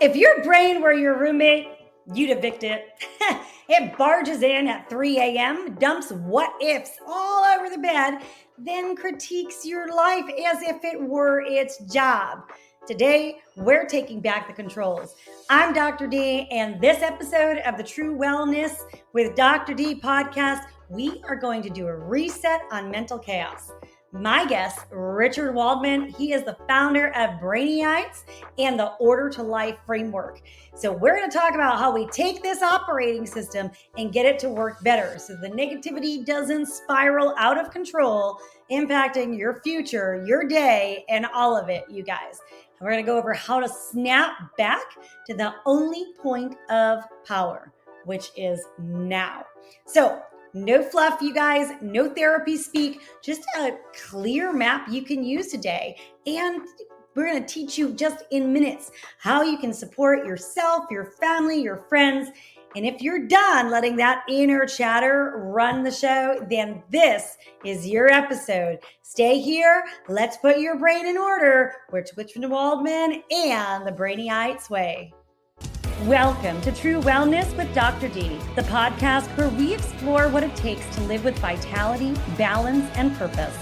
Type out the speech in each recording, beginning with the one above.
If your brain were your roommate, you'd evict it. It barges in at 3 a.m., dumps what ifs all over the bed, then critiques your life as if it were its job. Today, we're taking back the controls. I'm Dr. D, and this episode of the True Wellness with Dr. D podcast, we are going to do a reset on mental chaos. My guest, Richard Waldman, he is the founder of Brainiacs and the Order to Life framework. So we're going to talk about how we take this operating system and get it to work better so the negativity doesn't spiral out of control, impacting your future, your day, and all of it, you guys. And we're going to go over how to snap back to the only point of power, which is now. So no fluff, you guys, no therapy speak, just a clear map you can use today. And we're going to teach you just in minutes how you can support yourself, your family, your friends. And if you're done letting that inner chatter run the show, then this is your episode. Stay here. Let's put your brain in order. We're Richard Waldman and the Brainiacs way. Welcome to True Wellness with Dr. D, the podcast where we explore what it takes to live with vitality, balance, and purpose.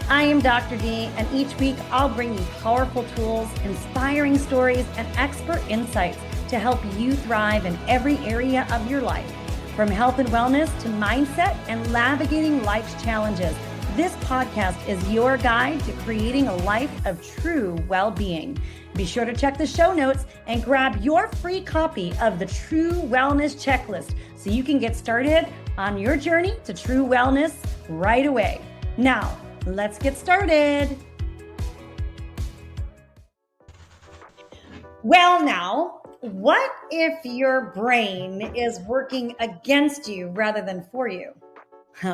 I am Dr. D, and each week I'll bring you powerful tools, inspiring stories, and expert insights to help you thrive in every area of your life. From health and wellness to mindset and navigating life's challenges, this podcast is your guide to creating a life of true well-being. Be sure to check the show notes and grab your free copy of the True Wellness Checklist so you can get started on your journey to true wellness right away. Now, let's get started. Well, now, what if your brain is working against you rather than for you?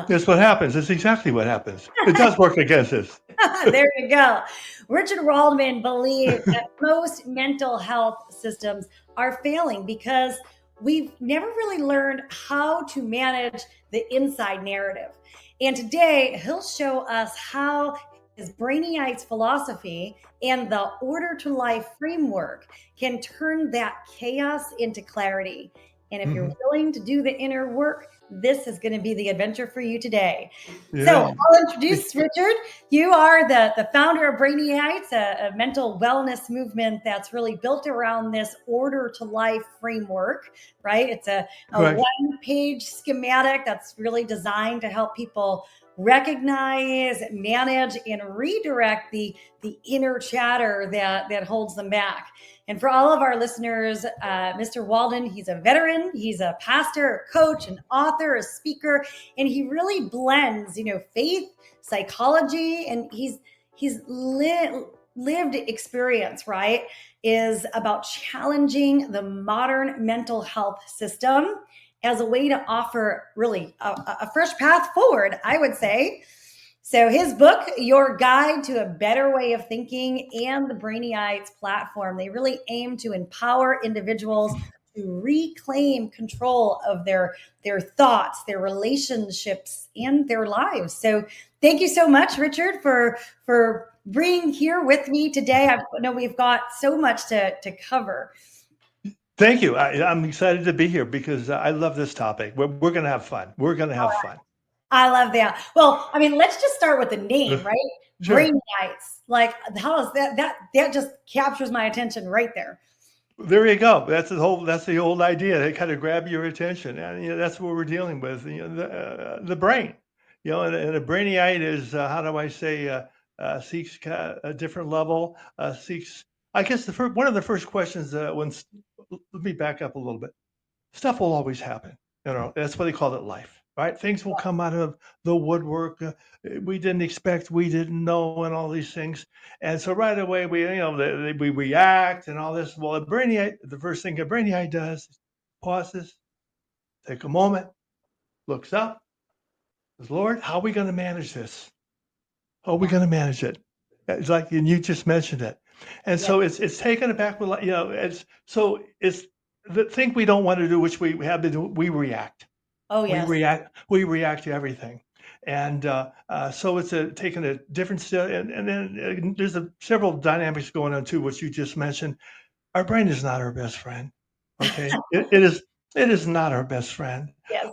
That's what happens. That's exactly what happens. It does work against us. There you go. Richard Waldman believed that most mental health systems are failing because we've never really learned how to manage the inside narrative. And today, he'll show us how his Brainiacs philosophy and the Order to Life framework can turn that chaos into clarity. And if you're willing to do the inner work, this is going to be the adventure for you today. Yeah. So I'll introduce Richard. You are the founder of Brainiacs, a mental wellness movement that's really built around this Order to Life framework, right? It's a one-page schematic that's really designed to help people recognize, manage, and redirect the inner chatter that holds them back. And for all of our listeners, Mr. Walden, he's a veteran, he's a pastor, a coach, an author, a speaker, and he really blends, faith, psychology, and he's lived experience, right, is about challenging the modern mental health system as a way to offer really a fresh path forward, I would say. So his book, Your Guide to a Better Way of Thinking, and the Brainiacs platform, they really aim to empower individuals to reclaim control of their thoughts, their relationships, and their lives. So thank you so much, Richard, for being here with me today. I know we've got so much to cover. Thank you. I'm excited to be here because I love this topic. We're going to have fun. We're going to have fun. I love that. Well, I mean, let's just start with the name, right? Sure. Brainiacs. Like, how is that just captures my attention right there. There you go. That's the old idea. They kind of grab your attention, and that's what we're dealing with. The brain. And a brainiac is seeks a different level. Seeks. I guess one of the first questions let me back up a little bit. Stuff will always happen. That's why they call it life. Right? Things will come out of the woodwork. We didn't expect, we didn't know, and all these things. And so right away, we react and all this. Well, the first thing a brainiac does is pauses, take a moment, looks up, says, Lord, how are we going to manage this? How are we going to manage it? It's like, and you just mentioned it. And so it's taken it back. It's the thing we don't want to do, which we have to do, we react. Oh, yes. We react to everything. And so it's taking a different step. And then there's several dynamics going on too, which you just mentioned. our brain is not our best friend. Okay, it is not our best friend. Yes.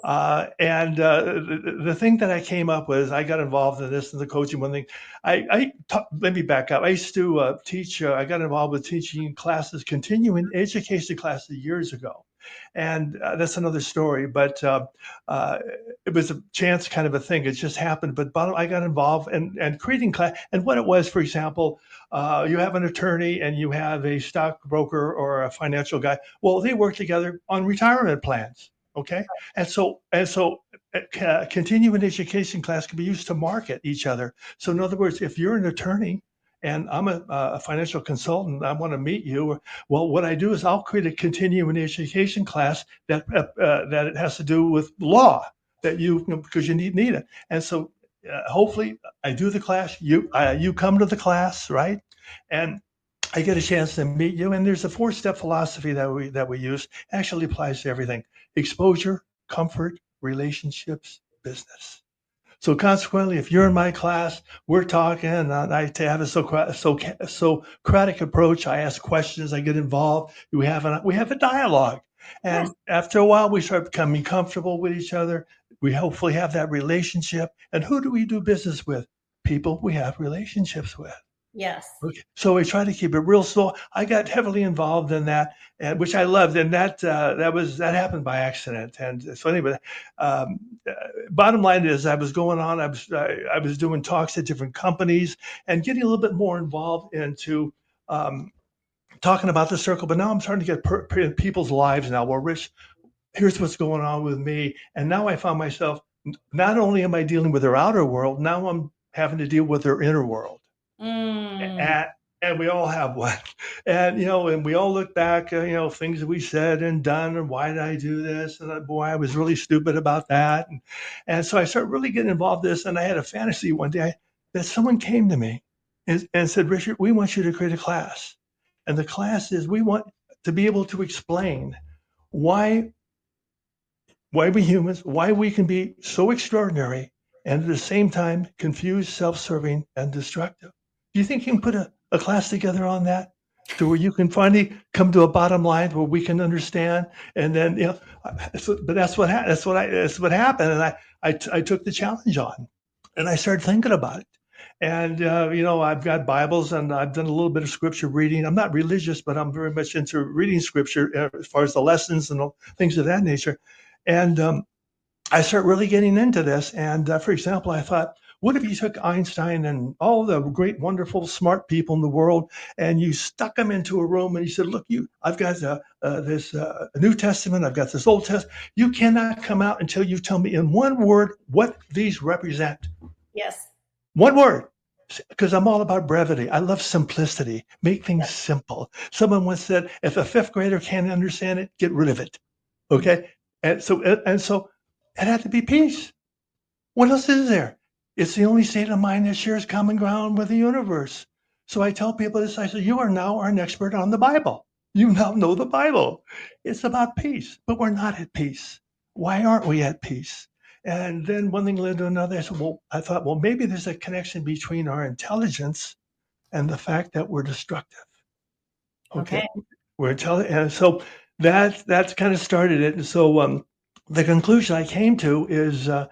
And the thing that I came up with, I got involved in this and the coaching. One thing, let me back up. I used to teach. I got involved with teaching classes, continuing education classes years ago, and that's another story. But uh, it was a chance kind of a thing. It just happened. But I got involved and creating class. And what it was, for example, you have an attorney and you have a stockbroker or a financial guy. Well, they work together on retirement plans. Okay, and so continuing education class can be used to market each other. So in other words, if you're an attorney and I'm a financial consultant, I want to meet you. Well, what I do is I'll create a continuing education class that it has to do with law that because you need it. And so hopefully I do the class. You come to the class, right? And I get a chance to meet you. And there's a 4-step philosophy that we use. Actually applies to everything: exposure, comfort, relationships, business. So consequently, if you're in my class, we're talking, and I have a Socratic approach. I ask questions, I get involved. We have a dialogue, Yes. and after a while, we start becoming comfortable with each other. We hopefully have that relationship. And who do we do business with? People we have relationships with. Yes. Okay. So we try to keep it real slow. I got heavily involved in that, which I loved, and that happened by accident. And so anyway, um, uh, bottom line is, I was going on. I was doing talks at different companies and getting a little bit more involved into um, talking about the circle. But now I'm starting to get in people's lives now. Well, Rich, here's what's going on with me, and now I found myself, not only am I dealing with their outer world, now I'm having to deal with their inner world. Mm. And we all have one. And we all look back, things that we said and done, and why did I do this? And boy, I was really stupid about that. And so I started really getting involved in this. And I had a fantasy one day that someone came to me and said, Richard, we want you to create a class. And the class is, we want to be able to explain why we humans, why we can be so extraordinary and at the same time confused, self-serving, and destructive. Do you think you can put a class together on that, to where you can finally come to a bottom line where we can understand? And then, but that's what happened. And I took the challenge on, and I started thinking about it. And I've got Bibles, and I've done a little bit of scripture reading. I'm not religious, but I'm very much into reading scripture as far as the lessons and things of that nature. And I start really getting into this. And for example, I thought, what if you took Einstein and all the great, wonderful, smart people in the world, and you stuck them into a room, and you said, look, I've got this New Testament, I've got this Old Testament. You cannot come out until you tell me in one word what these represent. Yes. One word. Because I'm all about brevity. I love simplicity. Make things simple. Someone once said, if a fifth grader can't understand it, get rid of it. Okay? And so it had to be peace. What else is there? It's the only state of mind that shares common ground with the universe. So I tell people this. I say, you are now an expert on the Bible. You now know the Bible. It's about peace, but we're not at peace. Why aren't we at peace? And then one thing led to another. I thought, well, maybe there's a connection between our intelligence and the fact that we're destructive. Okay, Okay. we're intelligent, and so that's kind of started it. And so the conclusion I came to is uh,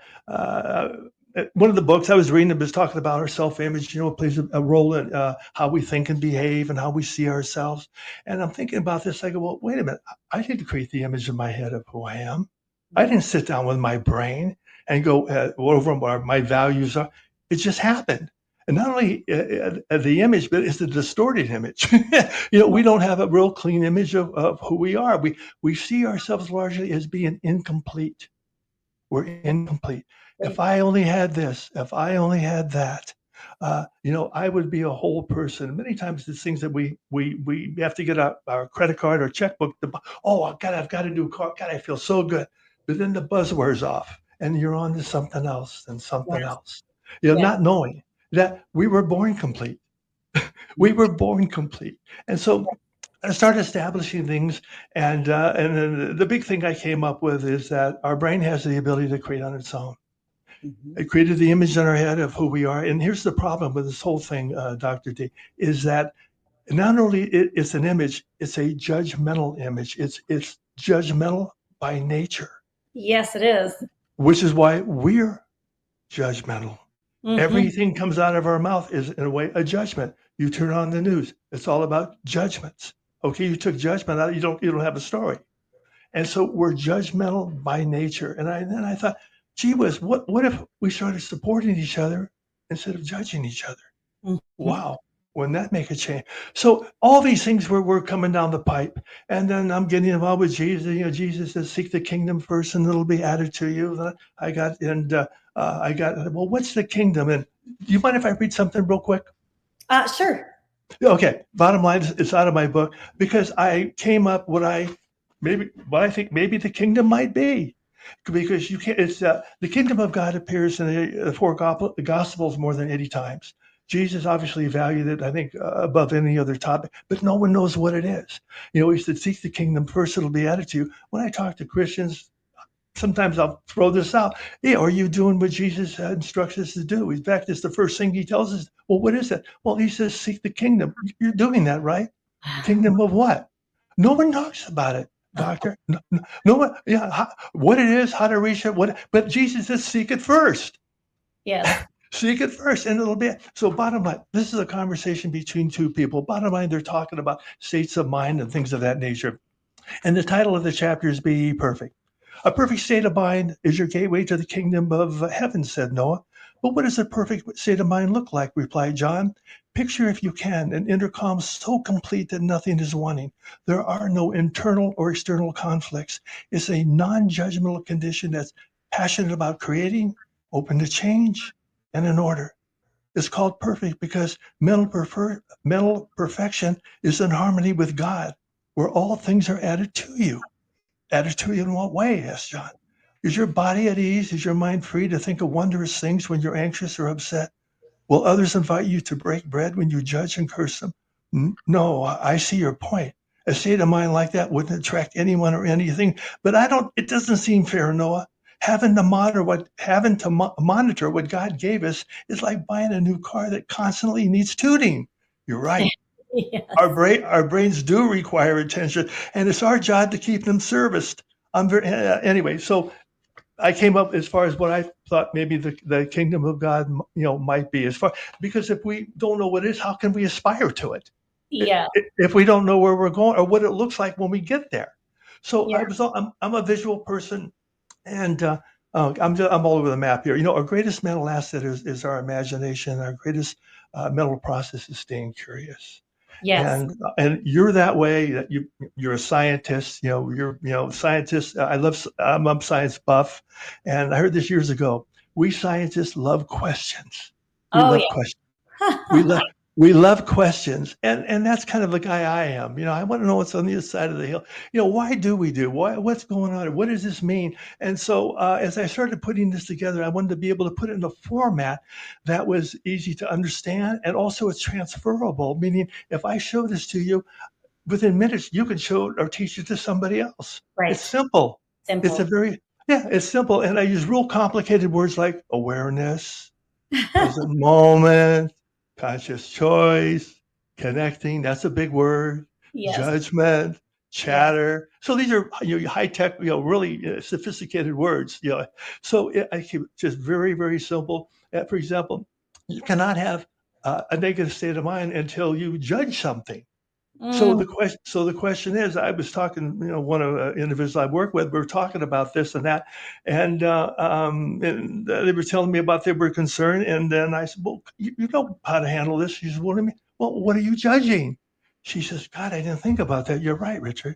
one of the books I was reading was talking about our self-image. It plays a role in how we think and behave and how we see ourselves. And I'm thinking about this. I go, well, wait a minute. I didn't create the image in my head of who I am. I Yeah. didn't sit down with my brain and go over what my values are. It just happened. And not only the image, but it's a distorted image. We don't have a real clean image of who we are. We see ourselves largely as being incomplete. We're incomplete. If Right. I only had this, if I only had that, I would be a whole person. Many times it's things that we have to get our credit card or checkbook. Oh, God, I've got to do. God, I feel so good. But then the buzz wears off, and you're on to something else and something Yes. else. Yes. Not knowing that we were born complete. We were born complete, and so I started establishing things, and then the big thing I came up with is that our brain has the ability to create on its own. Mhm. It created the image in our head of who we are. And here's the problem with this whole thing, Dr. D, is that not only it's an image, it's a judgmental image. It's judgmental by nature, Yes, it is. which is why we're judgmental. Mm-hmm. Everything comes out of our mouth is in a way a judgment. You turn on the news, it's all about judgments. Okay, you took judgment out, you don't have a story. And so we're judgmental by nature. And then I thought, gee whiz, what if we started supporting each other instead of judging each other? Mm-hmm. Wow, wouldn't that make a change? So all these things were coming down the pipe, and then I'm getting involved with Jesus. Jesus says, "Seek the kingdom first, and it'll be added to you." I got. Well, what's the kingdom? And do you mind if I read something real quick? Sure. Okay. Bottom line is, it's out of my book because I came up what I think maybe the kingdom might be. Because you can't, it's the kingdom of God appears in the four gospels more than 80 times. Jesus obviously valued it, I think, above any other topic, but no one knows what it is. He said, "Seek the kingdom first; it'll be added to you." When I talk to Christians, sometimes I'll throw this out. Yeah, are you doing what Jesus instructs us to do? In fact, it's the first thing he tells us. Well, what is that? Well, he says, "Seek the kingdom." You're doing that, right? Kingdom of what? No one talks about it, doctor. No, no one. Yeah, what it is, how to reach it. But Jesus says, "Seek it first." Yes. Seek it first, and it'll be. So, bottom line, this is a conversation between two people. Bottom line, they're talking about states of mind and things of that nature. And the title of the chapter is "Be Ye Perfect." A perfect state of mind is your gateway to the kingdom of heaven, said Noah. But what does a perfect state of mind look like? Replied John. Picture, if you can, an inner calm so complete that nothing is wanting. There are no internal or external conflicts. It's a non judgmental condition that's passionate about creating, open to change, and in order. It's called perfect because mental perfection is in harmony with God, where all things are added to you. Added to you in what way? Asked John. Is your body at ease? Is your mind free to think of wondrous things when you're anxious or upset? Will others invite you to break bread when you judge and curse them? No, I see your point. A state of mind like that wouldn't attract anyone or anything. But it doesn't seem fair, Noah. Having to monitor what God gave us is like buying a new car that constantly needs tuning. You're right. Yes. Our brains do require attention, and it's our job to keep them serviced. Anyway. So I came up as far as what I thought maybe the kingdom of God, might be, as far because if we don't know what it is, how can we aspire to it? Yeah. If we don't know where we're going or what it looks like when we get there. So Yeah. I'm a visual person, and I'm all over the map here. Our greatest mental asset is our imagination. Our greatest mental process is staying curious. Yes. And you're that way. That you're a scientist. You're scientist. I'm a science buff, and I heard this years ago. We scientists love questions. We Oh love questions. We yeah. love we love questions, and that's kind of the guy I am. I want to know what's on the other side of the hill. Why do we do? What's going on? What does this mean? And so, as I started putting this together, I wanted to be able to put it in a format that was easy to understand, and also it's transferable. Meaning, if I show this to you, within minutes, you can show it or teach it to somebody else. It's Right. simple. It's Simple. a very yeah, it's simple, and I use real complicated words like awareness, present moment, conscious choice, connecting. That's a big word. Yes. Judgment, Yes. chatter. So these are high tech, really sophisticated words. So I keep it just very, very simple. For example, you cannot have a negative state of mind until you judge something. So Mm, the question is, I was talking, one of individuals I work with, we were talking about this and that, and they were telling me about they were concerned, and then I said, well, you know how to handle this. She said, what do you mean? Well, what are you judging? She says, God, I didn't think about that. You're right, Richard.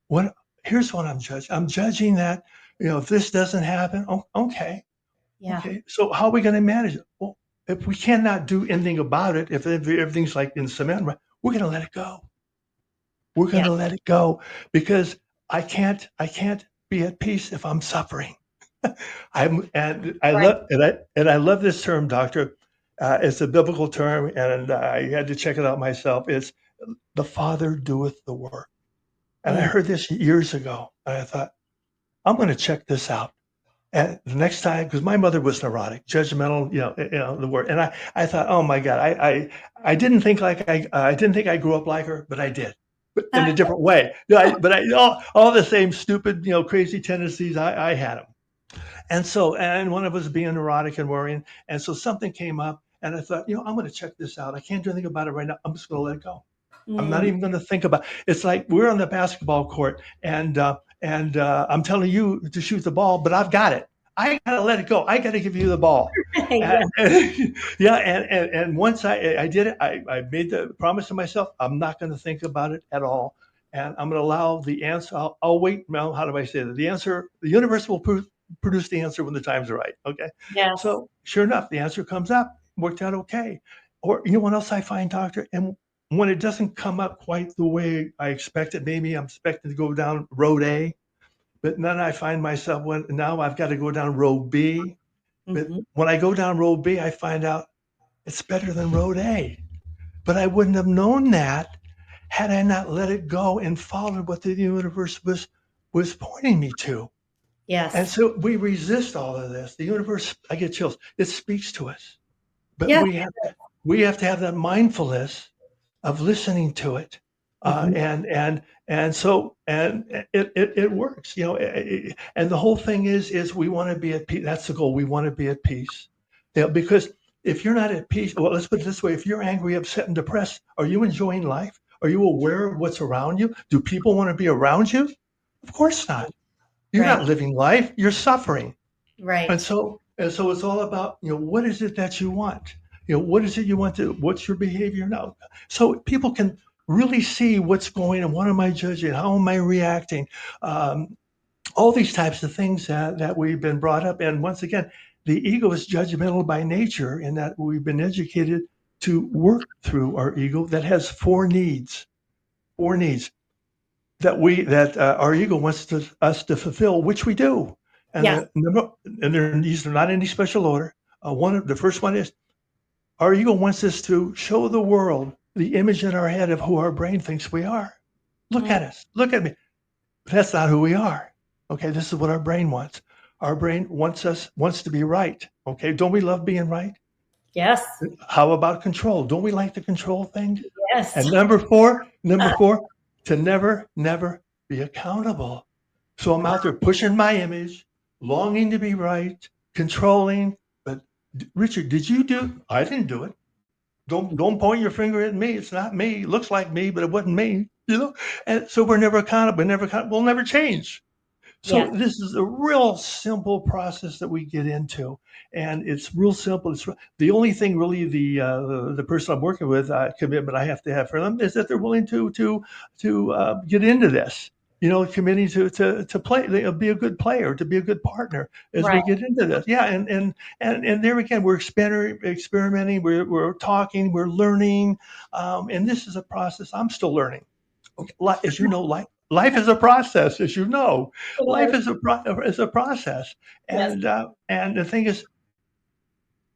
What? Here's what I'm judging. I'm judging that, if this doesn't happen, okay, yeah. okay. So how are we going to manage it? Well, if we cannot do anything about it, if everything's like in cement, right, we're going to let it go. We're Yeah. gonna let it go because I can't be at peace if I'm suffering. I'm and I Right. love and I love this term, doctor. It's a biblical term, and I had to check it out myself. It's the Father doeth the work. And I Mm, heard this years ago, and I thought, I'm going to check this out. And the next time, because my mother was neurotic, judgmental, the word. And I thought, oh my God, I didn't think I didn't think I grew up like her, but I did, but in a different way. All the same stupid, crazy tendencies, I had them. And one of us being neurotic and worrying. And so something came up and I thought, I'm going to check this out. I can't do anything about it right now. I'm just going to let it go. I'm not even going to think about it. It's like we're on the basketball court and I'm telling you to shoot the ball, but I've got it. I got to let it go. I got to give you the ball. Yeah. And once I did it, I made the promise to myself, I'm not going to think about it at all. And I'm going to allow the answer. I'll wait. Well, how do I say that? The universe will produce the answer when the time's right. Okay. Yes. So sure enough, the answer comes up, worked out okay. Or you know what else I find, doctor? And when it doesn't come up quite the way I expected, maybe I'm expecting to go down road A, but then I find myself now I've got to go down road B. But when I go down road B, I find out it's better than road A. But I wouldn't have known that had I not let it go and followed what the universe was pointing me to. Yes. And so we resist all of this. The universe, I get chills. It speaks to us, but Yes. we have to have that mindfulness of listening to it, and so it works, and the whole thing is we want to be at peace. That's the goal. We want to be at peace, because if you're not at peace, well, let's put it this way: if you're angry, upset, and depressed, are you enjoying life? Are you aware of what's around you? Do people want to be around you? Of course not. You're not living life. You're suffering. Right. And so it's all about, what is it that you want? What is it you want to, what's your behavior now? So people can really see what's going on. What am I judging? How am I reacting? All these types of things that we've been brought up. And once again, the ego is judgmental by nature in that we've been educated to work through our ego that has four needs that our ego wants us to fulfill, which we do. And these are not in any special order. The first one is our ego wants us to show the world the image in our head of who our brain thinks we are. Look at us. Look at me. But that's not who we are. Okay, this is what our brain wants. Our brain wants to be right. Okay, don't we love being right? Yes. How about control? Don't we like to control things? Yes. And number four, to never be accountable. So I'm out there pushing my image, longing to be right, controlling. But Richard, did you do? I didn't do it. Don't point your finger at me. It's not me. It looks like me, but it wasn't me. And so we're never accountable. We'll never change. So this is a real simple process that we get into, and it's real simple. It's the only thing really the person I'm working with commitment I have to have for them is that they're willing to get into this. Committing to play, be a good player, to be a good partner as we get into this. Yeah, and there again, we're experimenting, we're talking, we're learning, and this is a process I'm still learning. As you know, life is a process, as you know. Life is a process, and the thing is,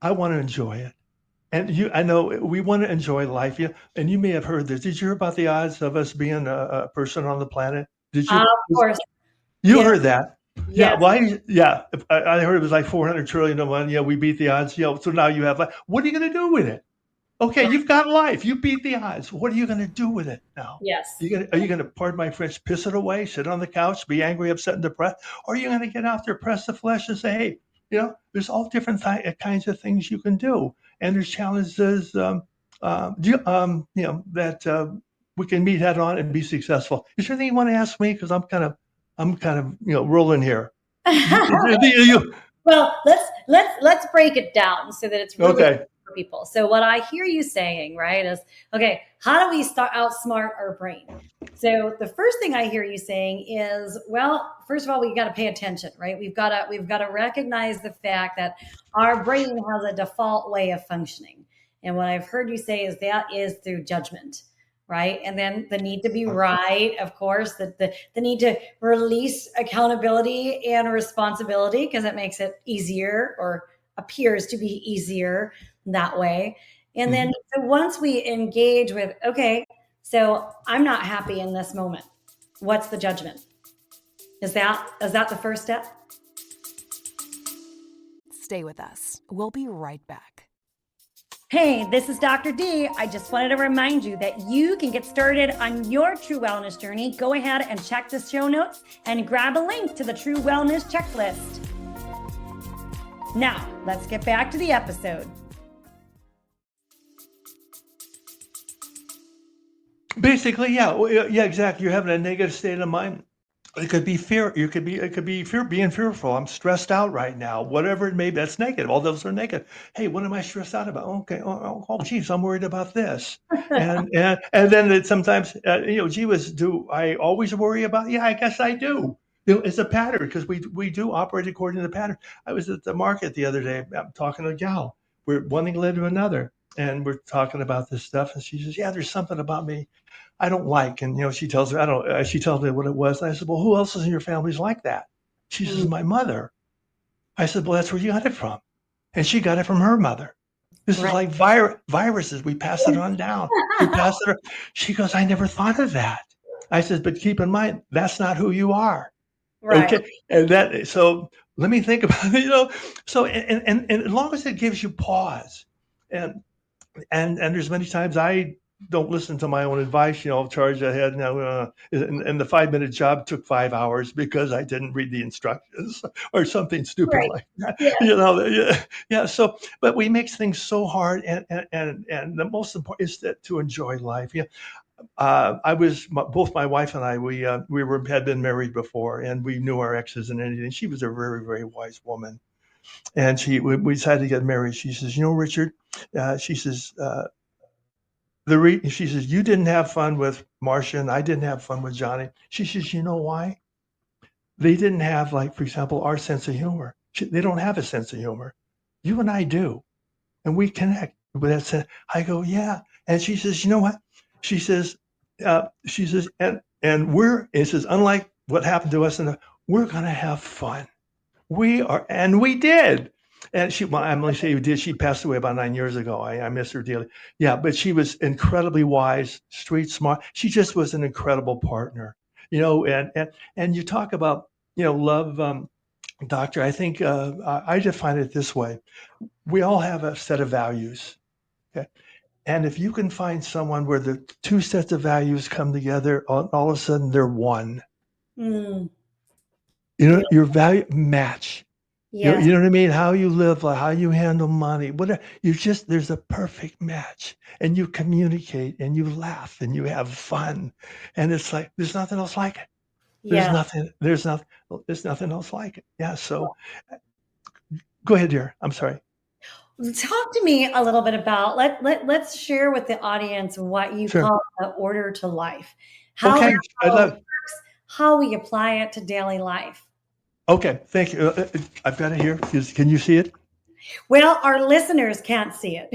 I want to enjoy it. And I know we want to enjoy life. Yeah, and you may have heard this. Did you hear about the odds of us being a person on the planet? Did you? Of course. You heard that? Yes. Yeah. Why? Yeah. I heard it was like 400 trillion to one. Yeah, we beat the odds. So now you have life. What are you going to do with it? Okay, you've got life. You beat the odds. What are you going to do with it now? Yes. Are you going to, pardon my French, piss it away, sit on the couch, be angry, upset, and depressed? Or are you going to get out there, press the flesh, and say, hey, there's all different kinds of things you can do, and there's challenges, that we can meet head on and be successful. Is there anything you want to ask me? Because I'm kind of, rolling here. Well, let's break it down so that it's really okay. For people. So what I hear you saying, right, is okay, how do we outsmart our brain? So the first thing I hear you saying is, well, first of all, we got to pay attention, right? We've got to recognize the fact that our brain has a default way of functioning. And what I've heard you say is that is through judgment, right? And then the need to be right, of course, the need to release accountability and responsibility because it makes it easier or appears to be easier that way. And then so once we engage with, okay, so I'm not happy in this moment. What's the judgment? Is that the first step? Stay with us. We'll be right back. Hey, this is Dr. D. I just wanted to remind you that you can get started on your true wellness journey. Go ahead and check the show notes and grab a link to the True Wellness Checklist. Now, let's get back to the episode. Basically, yeah, exactly. You're having a negative state of mind. It could be fear. It could be fear, being fearful. I'm stressed out right now. Whatever it may be, that's negative. All those are negative. Hey, what am I stressed out about? Okay. Geez, I'm worried about this. And then sometimes, gee whiz, do I always worry about? Yeah, I guess I do. It's a pattern because we do operate according to the pattern. I was at the market the other day. I'm talking to a gal. We're one thing led to another, and we're talking about this stuff. And she says, "Yeah, there's something about me I don't like." And, she tells me, she tells me what it was. And I said, "Well, who else is in your family's like that?" She says, "My mother." I said, "Well, that's where you got it from." And she got it from her mother. This is like viruses. We pass it on down. We pass it on. She goes, "I never thought of that." I said, "But keep in mind, that's not who you are." Right. Okay. So let me think about it, so, and as long as it gives you pause and there's many times I don't listen to my own advice. I'll charge ahead now, and the 5-minute job took 5 hours because I didn't read the instructions or something stupid like that. Yeah. Yeah. So, but we make things so hard, and the most important is to enjoy life. Yeah. Both my wife and I, had been married before, and we knew our exes and anything. She was a very, very wise woman, and we decided to get married. She says, "Richard," she says, she says, "You didn't have fun with Marcia, and I didn't have fun with Johnny." She says, "You know why? They didn't have, like, for example, our sense of humor. They don't have a sense of humor. You and I do, and we connect with that sense." I go, "Yeah." And she says, "You know what?" She says, and it says, "Unlike what happened to us, we're going to have fun." And we did. And I'm going to say we did. She passed away about 9 years ago. I miss her dearly. Yeah, but she was incredibly wise, street smart. She just was an incredible partner, and you talk about, love, doctor. I think I define it this way. We all have a set of values. Okay. And if you can find someone where the two sets of values come together, all of a sudden they're one. Mm. Your value match. Yes. You know what I mean? How you live, like how you handle money, whatever. There's a perfect match, and you communicate and you laugh and you have fun. And it's like, there's nothing else like it. Yeah. There's nothing else like it. Yeah. So go ahead, dear. I'm sorry. Talk to me a little bit about, let's share with the audience what you Sure. call the order to life. How Okay. that I love works, how we apply it to daily life. Okay. Thank you. I've got it here. Can you see it? Well, our listeners can't see it.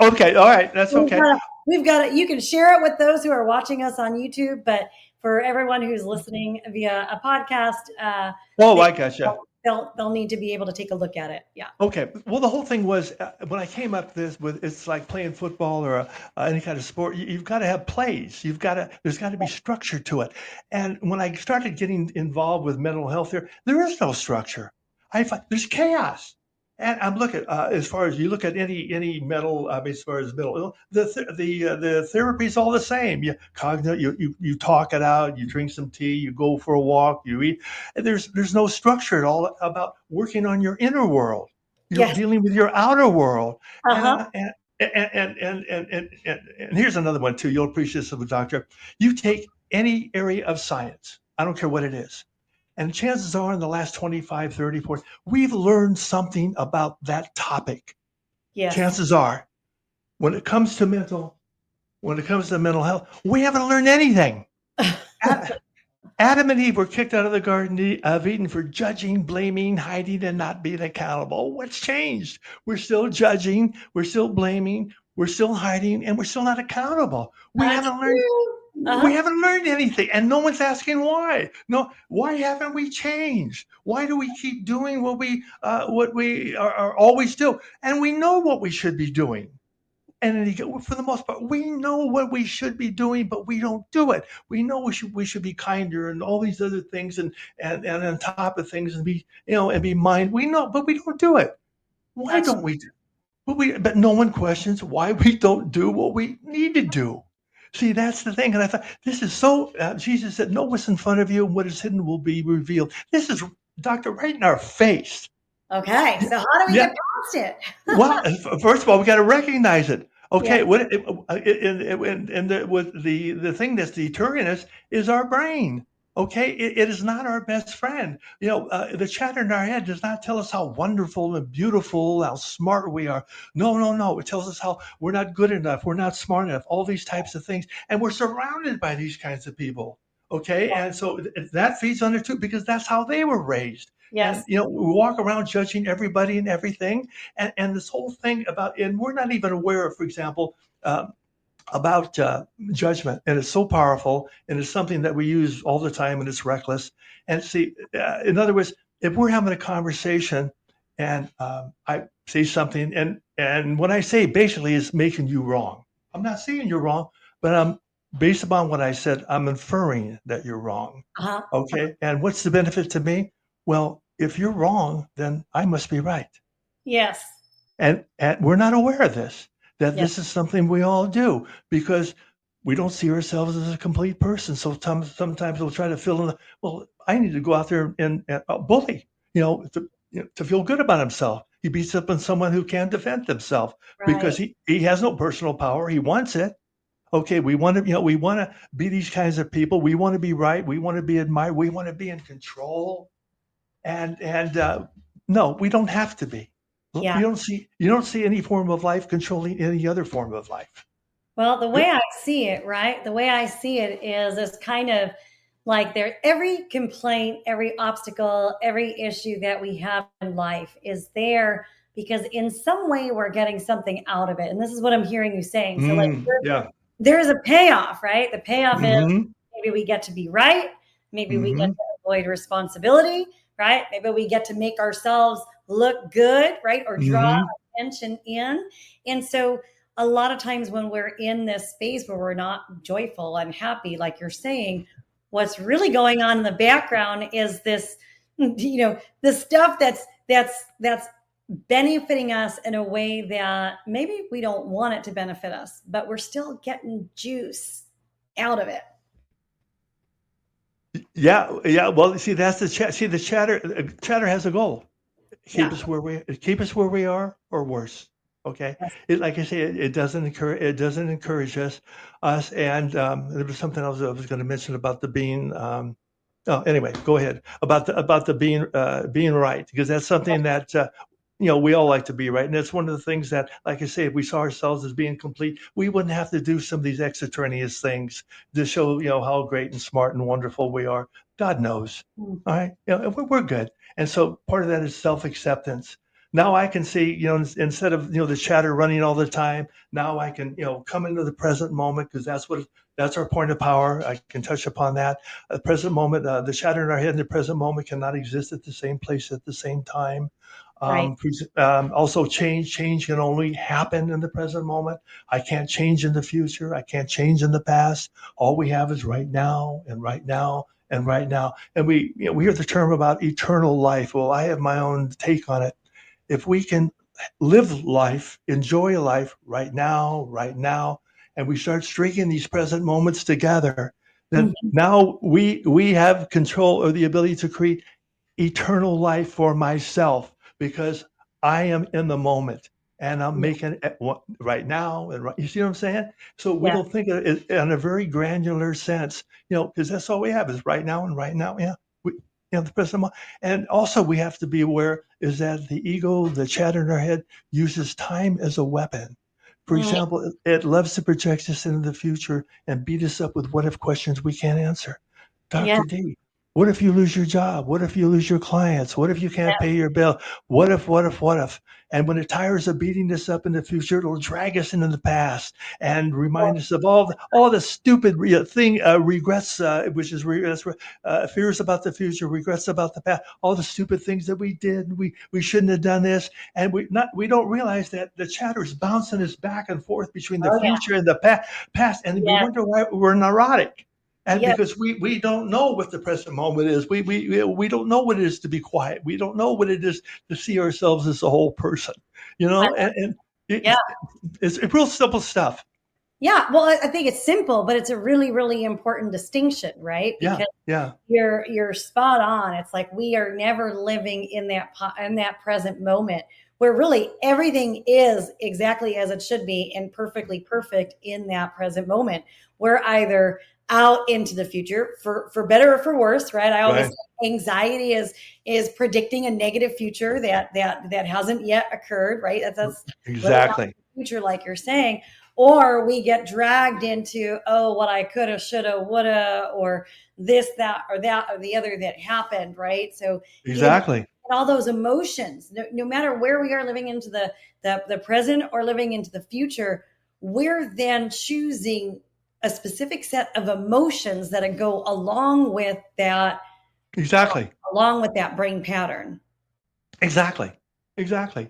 Okay. All right. That's okay. We've got it. You can share it with those who are watching us on YouTube, but for everyone who's listening via a podcast, I gotcha. They'll need to be able to take a look at it. Yeah. Okay. Well, the whole thing was, when I came up it's like playing football or any kind of sport. You've got to have plays. There's got to be structure to it. And when I started getting involved with mental health, there is no structure. I find there's chaos. And I'm looking, as far as you look at any mental, as far as mental, the therapy is all the same. You talk it out, you drink some tea, you go for a walk, you eat. And there's no structure at all about working on your inner world. Yes. Dealing with your outer world. Uh-huh. And here's another one too. You'll appreciate this, doctor. You take any area of science, I don't care what it is. And chances are in the last 25, 30, 40, we've learned something about that topic. Yes. Chances are, when it comes to mental health, we haven't learned anything. Adam and Eve were kicked out of the Garden of Eden for judging, blaming, hiding, and not being accountable. What's changed? We're still judging, we're still blaming, we're still hiding, and we're still not accountable. We haven't learned anything, and no one's asking why. No, why haven't we changed? Why do we keep doing what we are always do? And we know what we should be doing. And then for the most part, we know what we should be doing, but we don't do it. We know we should be kinder and all these other things, and on top of things, and be mind. We know, but we don't do it. Why That's don't we do? But no one questions why we don't do what we need to do. See, that's the thing. And I thought, this is so, Jesus said, know what's in front of you and what is hidden will be revealed. This is, Doctor, right in our face. okay. So how do we Yeah. get past it? Well, first of all, we got to recognize it. Okay, Yeah. what with the thing that's deterring us is our brain. Okay, it is not our best friend. The chatter in our head does not tell us how wonderful and beautiful, how smart we are. No, no, no. It tells us how we're not good enough, we're not smart enough, all these types of things, and we're surrounded by these kinds of people. Okay, and so that feeds on it too, because that's how they were raised. Yes. And we walk around judging everybody and everything, and this whole thing and we're not even aware of, for example, about judgment, and it's so powerful, and it's something that we use all the time, and it's reckless. And see, in other words, if we're having a conversation, and I say something, and what I say basically is making you wrong. I'm not saying you're wrong, but I'm based upon what I said, I'm inferring that you're wrong. Uh-huh. Okay, and what's the benefit to me? Well, if you're wrong, then I must be right. Yes. And we're not aware of this, that Yeah. this is something we all do, because we don't see ourselves as a complete person. So sometimes we'll try to fill in well, I need to go out there and bully, to feel good about himself. He beats up on someone who can't defend himself because Right. he has no personal power. He wants it. Okay, we want to be these kinds of people. We want to be right. We want to be admired. We want to be in control. And no, we don't have to be. Yeah. You don't see any form of life controlling any other form of life. Well, the way I see it, right? The way I see it is this kind of like every complaint, every obstacle, every issue that we have in life is there because in some way we're getting something out of it. And this is what I'm hearing you saying. So like Yeah. there's a payoff, right? The payoff is Mm-hmm. maybe we get to be right. Maybe we get Mm-hmm. to avoid responsibility, right? Maybe we get to make ourselves look good, right? Or draw Mm-hmm. attention in. And so a lot of times when we're in this space where we're not joyful and happy, like you're saying, what's really going on in the background is this, the stuff that's benefiting us in a way that maybe we don't want it to benefit us, but we're still getting juice out of it. Yeah, yeah. Well, see, that's the chat. See, the chatter has a goal. Yeah. Keep us where we are, or worse. Okay. Yes. Like I say, it doesn't encourage us. And there was something else I was going to mention about the being. Anyway, go ahead about the being right, because that's something that we all like to be right, and that's one of the things that, like I say, if we saw ourselves as being complete, we wouldn't have to do some of these extraneous things to show how great and smart and wonderful we are. God knows. Mm. All right, we're good, and so part of that is self-acceptance. Now I can see, instead of the chatter running all the time, now I can come into the present moment, because that's our point of power. I can touch upon that. The present moment, the chatter in our head in the present moment cannot exist at the same place at the same time. Right. Also, change can only happen in the present moment. I can't change in the future. I can't change in the past. All we have is right now and right now and right now. And we hear the term about eternal life. Well, I have my own take on it. If we can live life, enjoy life right now, and we start stringing these present moments together, then Mhm. now we have control or the ability to create eternal life for myself, because I am in the moment and I'm Yeah. making it right now. And you see what I'm saying? So we Yeah. don't think of it in a very granular sense, because that's all we have is right now and right now. Yeah. The present moment. And also we have to be aware is that the ego, the chatter in our head, uses time as a weapon. For Mm. example, it loves to project us into the future and beat us up with what if questions we can't answer. Yeah. Dr. D, What if you lose your job? What if you lose your clients? What if you can't pay your bill? What if, what if, what if? And when the tires are beating us up in the future, it'll drag us into the past and remind us of all the stupid regrets, which is fears about the future, regrets about the past, all the stupid things that we did. We shouldn't have done this, and we don't realize that the chatter is bouncing us back and forth between the Oh, yeah. future and the past, and we Yes. wonder why we're neurotic. And Yes. because we don't know what the present moment is, we don't know what it is to be quiet. We don't know what it is to see ourselves as a whole person, and Yeah. it's real simple stuff. Yeah. Well, I think it's simple, but it's a really, really important distinction, right? Because Yeah. you're spot on. It's like we are never living in that present moment where really everything is exactly as it should be and perfectly perfect in that present moment. We're either out into the future for better or for worse, right? I always say anxiety is predicting a negative future that hasn't yet occurred, right? That's Exactly. the future, like you're saying. Or we get dragged into, what I coulda, shoulda, woulda, or this, that, or the other that happened, right? So Exactly. all those emotions, no matter where we are living into the present or living into the future, we're then choosing a specific set of emotions that go along with that brain pattern. Exactly.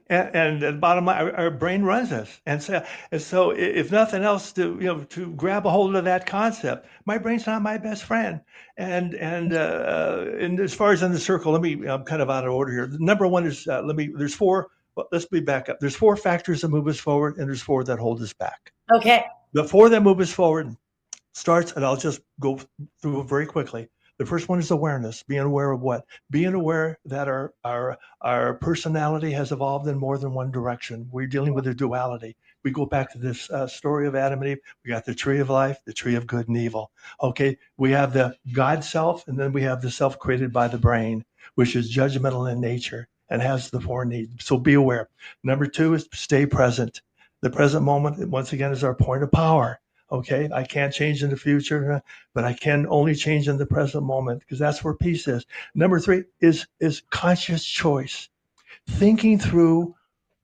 And the bottom line, our brain runs us. And so if nothing else to grab a hold of that concept, my brain's not my best friend. And as far as in the circle, I'm kind of out of order here. Number one is, there's four, well, let's be back up. There's four factors that move us forward, and there's four that hold us back. Okay. The four that move us forward starts, and I'll just go through it very quickly. The first one is awareness, being aware of what? Being aware that our personality has evolved in more than one direction. We're dealing with a duality. We go back to this story of Adam and Eve. We got the tree of life, the tree of good and evil. Okay, we have the God self, and then we have the self created by the brain, which is judgmental in nature and has the four needs. So be aware. Number two is stay present. The present moment, once again, is our point of power. Okay, I can't change in the future, but I can only change in the present moment because that's where peace is. Number three is conscious choice, thinking through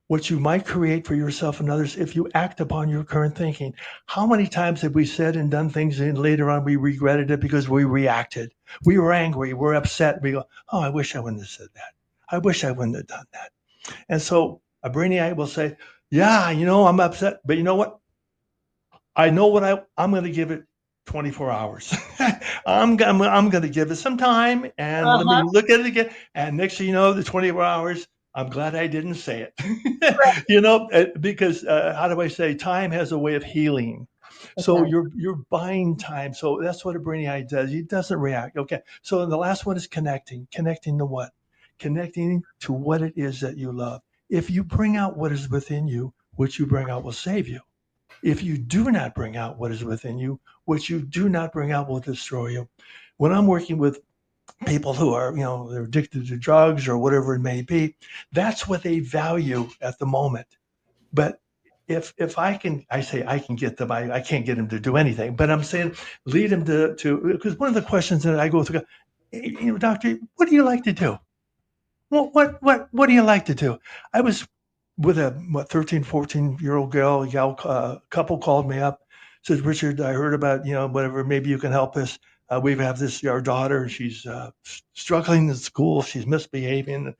what you might create for yourself and others if you act upon your current thinking. How many times have we said and done things and later on we regretted it because we reacted? We were angry, we're upset. We go, oh, I wish I wouldn't have said that. I wish I wouldn't have done that. And so a brainiac will say, yeah, I'm upset, but you know what? I know what I'm going to give it 24 hours. I'm going to give it some time and let me look at it again. And next thing you know, the 24 hours, I'm glad I didn't say it. Because how do I say, time has a way of healing. So you're buying time. So that's what a brainiac does. He doesn't react. Okay. So the last one is connecting. Connecting to what? Connecting to what it is that you love. If you bring out what is within you, what you bring out will save you. If you do not bring out what is within you, what you do not bring out will destroy you. When I'm working with people who are, they're addicted to drugs or whatever it may be, that's what they value at the moment. But if I can get them, I can't get them to do anything, but I'm saying lead them to because one of the questions that I go through, doctor, what do you like to do? What do you like to do? I was with a 13, 14-year-old couple called me up, said, Richard, I heard about, whatever, maybe you can help us. We have our daughter, she's struggling in school, she's misbehaving,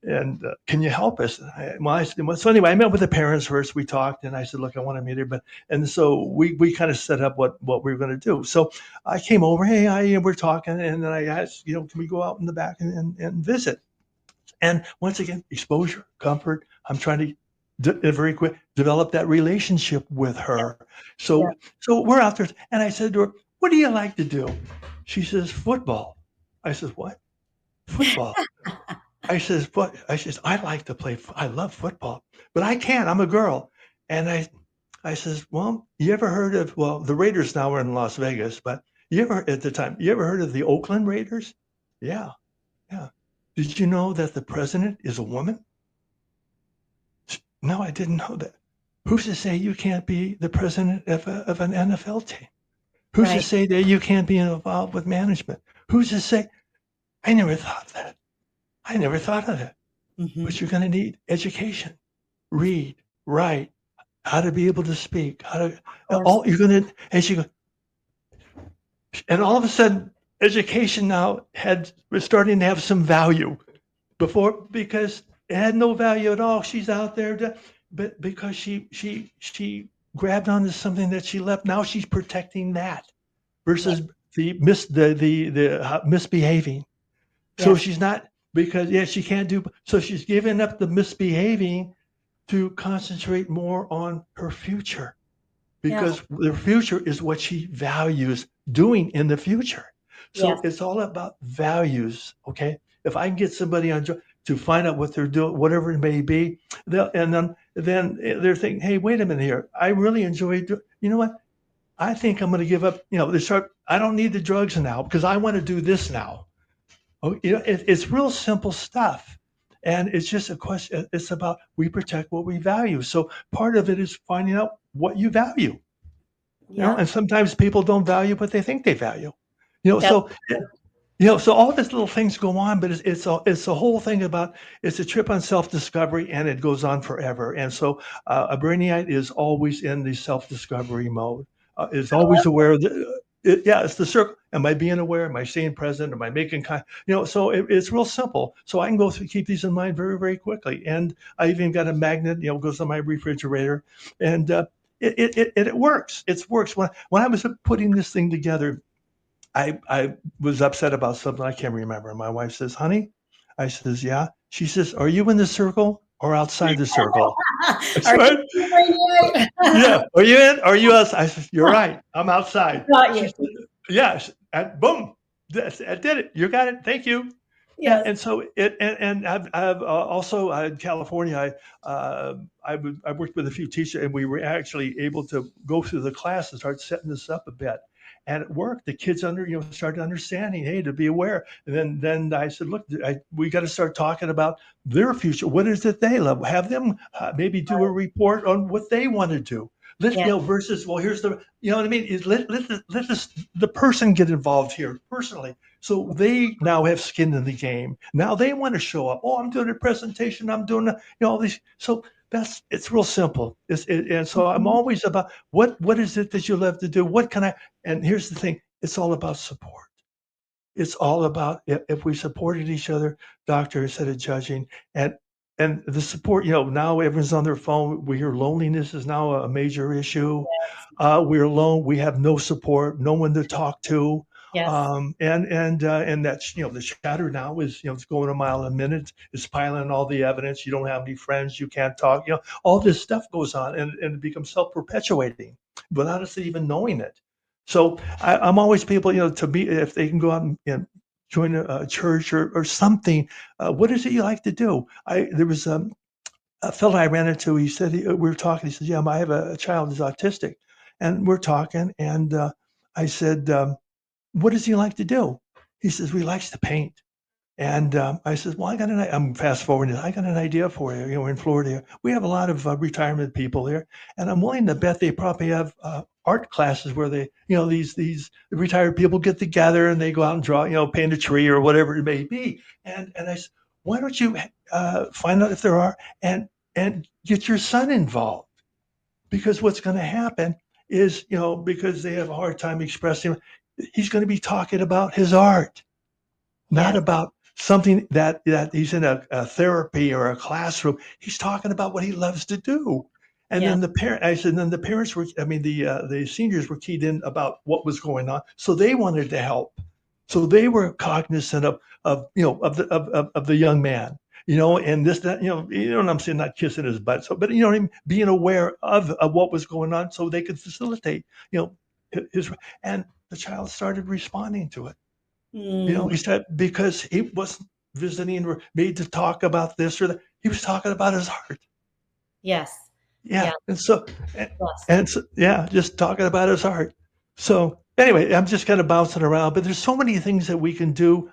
and can you help us? So anyway, I met with the parents first, we talked, and I said, look, I want to meet her, and so we kind of set up what we were going to do. So I came over, we're talking, and then I asked, can we go out in the back and visit? And once again, exposure, comfort. I'm trying to very quick develop that relationship with her. So we're out there, and I said to her, "What do you like to do?" She says, "Football." I said, "What? Football?" I says, "What?" I says, "I like to play. I love football, but I can't. I'm a girl." And I says, "Well, you ever heard of? Well, the Raiders now are in Las Vegas, but you ever heard of the Oakland Raiders? Yeah, yeah. Did you know that the president is a woman? No, I didn't know that. Who's to say you can't be the president of an NFL team? Who's to say that you can't be involved with management? Who's to say? I never thought of that. I never thought of that. Mhm. But you're going to need education, read, write, how to be able to speak, how to, Of course. all you're going to, as you go, and all of a sudden, education now was starting to have some value before, because it had no value at all. She's out there, but because she grabbed onto something that she left, now she's protecting that Yeah. versus the misbehaving. So Yes. she's not, because she can't do, so she's giving up the misbehaving to concentrate more on her future, Yeah. because the future is what she values doing in the future. Yes. So it's all about values. Okay. If I can get somebody to find out what they're doing, whatever it may be, and then they're thinking, hey, wait a minute here. I really enjoy doing, you know what? I think I'm going to give up, they start, I don't need the drugs now because I want to do this now. Oh, it's real simple stuff. And it's just a question. It's about, we protect what we value. So part of it is finding out what you value. Yeah. And sometimes people don't value what they think they value. That's So all these little things go on, but it's a whole thing about, it's a trip on self-discovery, and it goes on forever. And so a Brainiac is always in the self-discovery mode, is always aware of it's the circle. Am I being aware? Am I staying present? Am I making so it's real simple. So I can go through, keep these in mind very, very quickly. And I even got a magnet, goes on my refrigerator, and it works. It works. When I was putting this thing together, I was upset about something I can't remember. My wife says, "Honey," I says, "Yeah." She says, "Are you in the circle or outside the circle?" I Are said, you Brainiac? "Yeah." "Are you in? Are you outside?" I said, "You're right. I'm outside." Got She you. said, "Yes." And boom, I did it. You got it. Thank you. Yes. And so and I've also in California, I worked with a few teachers, and we were actually able to go through the class and start setting this up a bit. And it worked. The kids started understanding, hey, to be aware. And then I said, look, we got to start talking about their future. What is it they love? Have them maybe do a report on what they want to do. Let's Yeah. versus, well, here's the, you know what I mean? Is let the person get involved here personally. So they now have skin in the game. Now they want to show up. Oh, I'm doing a presentation. I'm doing all these. So it's real simple. And so I'm Mhm. always about what is it that you love to do? What can I? And here's the thing: it's all about support. It's all about, if we supported each other, doctor, instead of judging, and and the support. Now everyone's on their phone. We hear loneliness is now a major issue. We're alone. We have no support, no one to talk to. Yes. And that's, the chatter now is, it's going a mile a minute. It's piling all the evidence. You don't have any friends. You can't talk. All this stuff goes on, and it becomes self-perpetuating without us even knowing it. So I'm always people, to be, if they can go out and join a church or something. What is it you like to do? There was a fellow I ran into. He said, we were talking. He said, "Yeah, I have a child who's autistic," and we're talking. And I said, "What does he like to do?" He says, "We likes to paint." And I said, "Well, I'm fast forwarding. I got an idea for you. We're in Florida. We have a lot of retirement people here, and I'm willing to bet they probably have art classes where they, these retired people get together and they go out and draw, paint a tree or whatever it may be." And I said, "Why don't you find out if there are, and get your son involved? Because what's going to happen is, because they have a hard time expressing, he's going to be talking about his art, not Yes. about something that he's in a therapy or a classroom. He's talking about what he loves to do." And Yes. then I said, then the parents were, the seniors were keyed in about what was going on. So they wanted to help. So they were cognizant of the young man, and this, that, I'm saying, not kissing his butt. So, but what I mean, being aware of what was going on so they could facilitate, his, and the child started responding to it. Mm. He said, because he wasn't visiting or made to talk about this or that. He was talking about his art. Yes. Yeah. Yeah. And so, and, Yes. and so, yeah, just talking about his art. So anyway, I'm just kind of bouncing around, but there's so many things that we can do.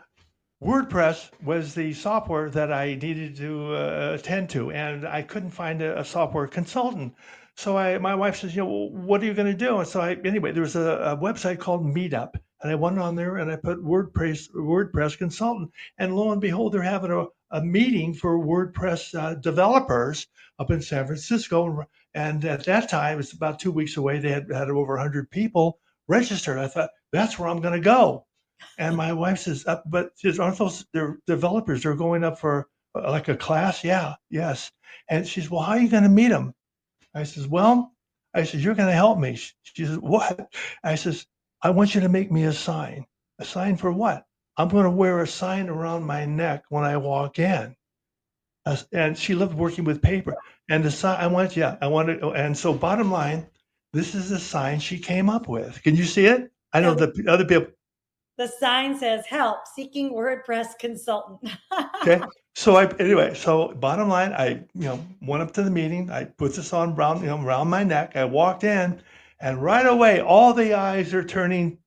WordPress was the software that I needed to attend to, and I couldn't find a software consultant. So my wife says, "Well, what are you going to do?" And so anyway, there was a website called Meetup, And I went on there and I put WordPress consultant. And lo and behold, they're having a meeting for WordPress developers up in San Francisco. And at that time, it's about 2 weeks away. They had over 100 people registered. I thought, that's where I'm going to go. And my wife says, but aren't those they're developers? They're going up for like a class? Yeah, yes. And she says, well, how are you going to meet them? I says, well, I said, you're going to help me. She says, what? I says, I want you to make me a sign. A sign for what? I'm going to wear a sign around my neck when I walk in. And she loved working with paper. And the sign, I wanted, and so bottom line, this is the sign she came up with. Can you see it? I know the other people. The sign says, help, seeking WordPress consultant. Okay. So bottom line, I went up to the meeting. I put this on around my neck. I walked in, and right away, all the eyes are turning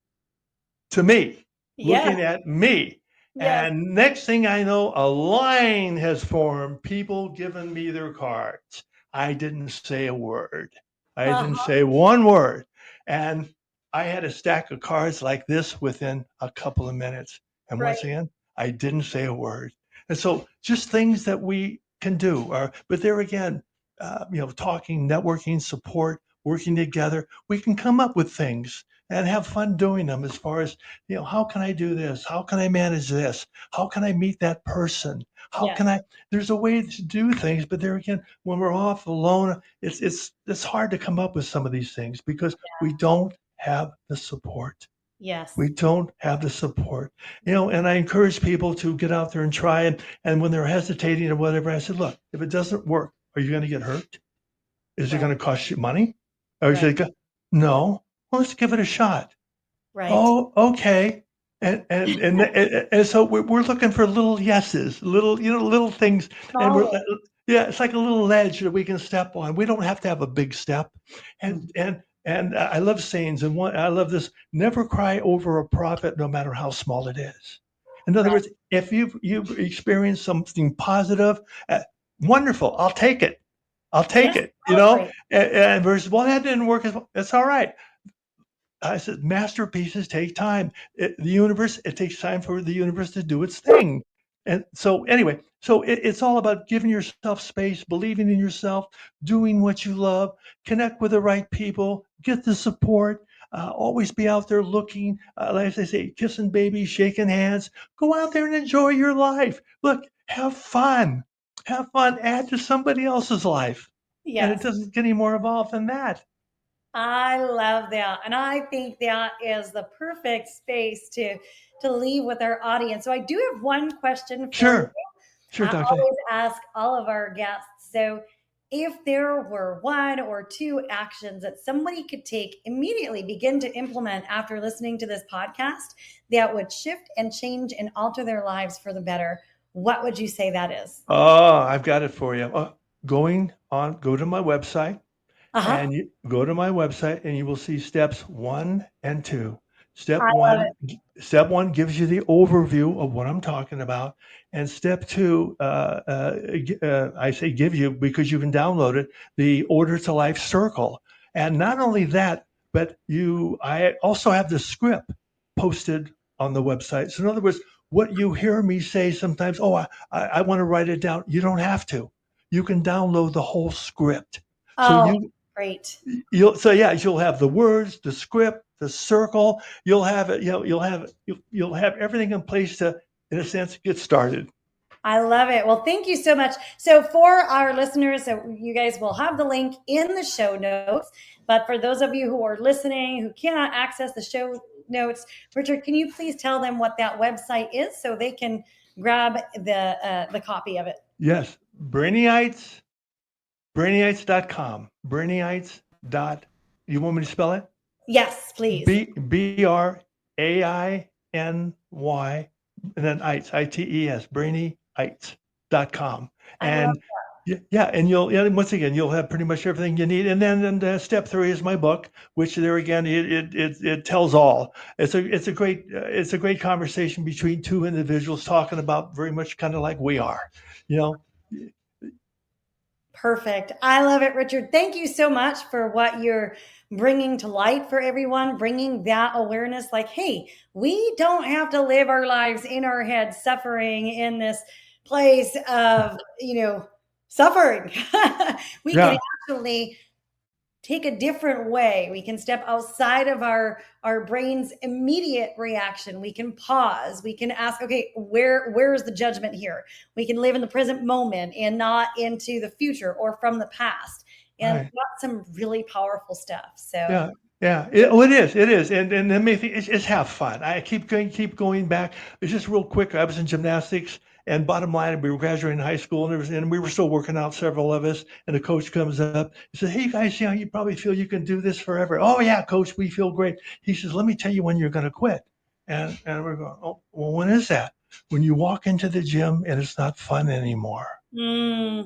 to me, looking at me. Yes. And next thing I know, a line has formed. People giving me their cards. I didn't say a word. I didn't say one word. And I had a stack of cards like this within a couple of minutes. And once again, I didn't say a word. And so just things that we can do but there again, talking, networking, support, working together, we can come up with things and have fun doing them as far as, how can I do this? How can I manage this? How can I meet that person? How can there's a way to do things, but there again, when we're off alone, it's hard to come up with some of these things because we don't have the support. Yes. We don't have the support, and I encourage people to get out there and try it. And when they're hesitating or whatever, I said, look, if it doesn't work, are you going to get hurt? Is it going to cost you money? Or is it no? Well, let's give it a shot. Right. Oh, okay. And so we're looking for little yeses, little things. And it's like a little ledge that we can step on. We don't have to have a big step. And I love sayings, and I love this: never cry over a profit, no matter how small it is. In other words, if you've experienced something positive, wonderful, I'll take it. I'll take it. And versus, well, that didn't work as well. That's all right. I said, masterpieces take time. It takes time for the universe to do its thing. And so anyway, it's all about giving yourself space, believing in yourself, doing what you love, connect with the right people, get the support, always be out there looking, like I say, kissing babies, shaking hands, go out there and enjoy your life. Look, have fun, add to somebody else's life. Yes. And it doesn't get any more involved than that. I love that. And I think that is the perfect space to leave with our audience. So I do have one question for you. Sure, I Dr. always ask all of our guests. So if there were one or two actions that somebody could take immediately, begin to implement after listening to this podcast that would shift and change and alter their lives for the better, what would you say that is? Oh, I've got it for you. Go to my website. And you go to my website and you will see steps 1 and 2. Step one gives you the overview of what I'm talking about. And step 2, I say give you because you can download it, the Order to Life Circle. And not only that, but I also have the script posted on the website. So in other words, what you hear me say sometimes, I want to write it down. You don't have to. You can download the whole script. Great. You'll have the words, the script, the circle. You'll have it. You'll have everything in place to, in a sense, get started. I love it. Well, thank you so much. So for our listeners, so you guys will have the link in the show notes. But for those of you who are listening who cannot access the show notes, Richard, can you please tell them what that website is so they can grab the copy of it? Yes, Brainiacs.com. Brainiacs. You want me to spell it? Yes, please. BRAINY and then ITES, ITES, Brainiacs.com. And and once again, you'll have pretty much everything you need. And then step 3 is my book, which there again, it tells all. It's a great conversation between two individuals talking about very much kind of like we are, Perfect. I love it, Richard. Thank you so much for what you're bringing to light for everyone, bringing that awareness like, hey, we don't have to live our lives in our heads, suffering in this place of, suffering. We can Yeah. actually take a different way. We can step outside of our brain's immediate reaction. We can pause. We can ask, okay, where's the judgment here? We can live in the present moment and not into the future or from the past. And Right. that's some really powerful stuff. So Yeah. It is. And the main thing is have fun. I keep going back. It's just real quick. I was in gymnastics, and bottom line, we were graduating high school, and we were still working out, several of us. And the coach comes up. He says, "Hey guys, you probably feel you can do this forever." "Oh yeah, coach, we feel great." He says, "Let me tell you when you're going to quit." And we're going, "Oh, well, when is that?" "When you walk into the gym and it's not fun anymore."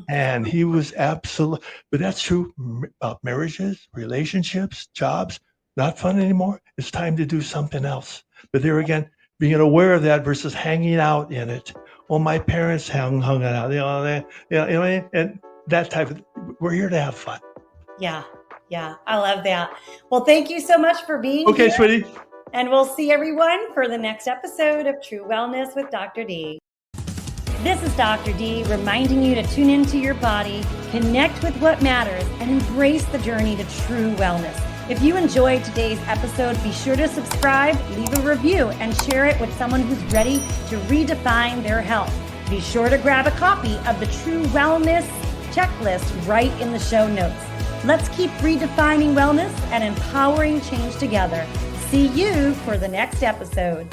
And he was absolute, but that's true about marriages, relationships, jobs. Not fun anymore. It's time to do something else. But there again, being aware of that versus hanging out in it. Well, my parents hung out, and that type of. We're here to have fun. yeah, I love that. Well, thank you so much for being Okay, here. sweetie. And we'll see everyone for the next episode of True Wellness with Dr. D. This is Dr. D reminding you to tune into your body, connect with what matters, and embrace the journey to true wellness. If you enjoyed today's episode, be sure to subscribe, leave a review, and share it with someone who's ready to redefine their health. Be sure to grab a copy of the True Wellness checklist right in the show notes. Let's keep redefining wellness and empowering change together. See you for the next episode.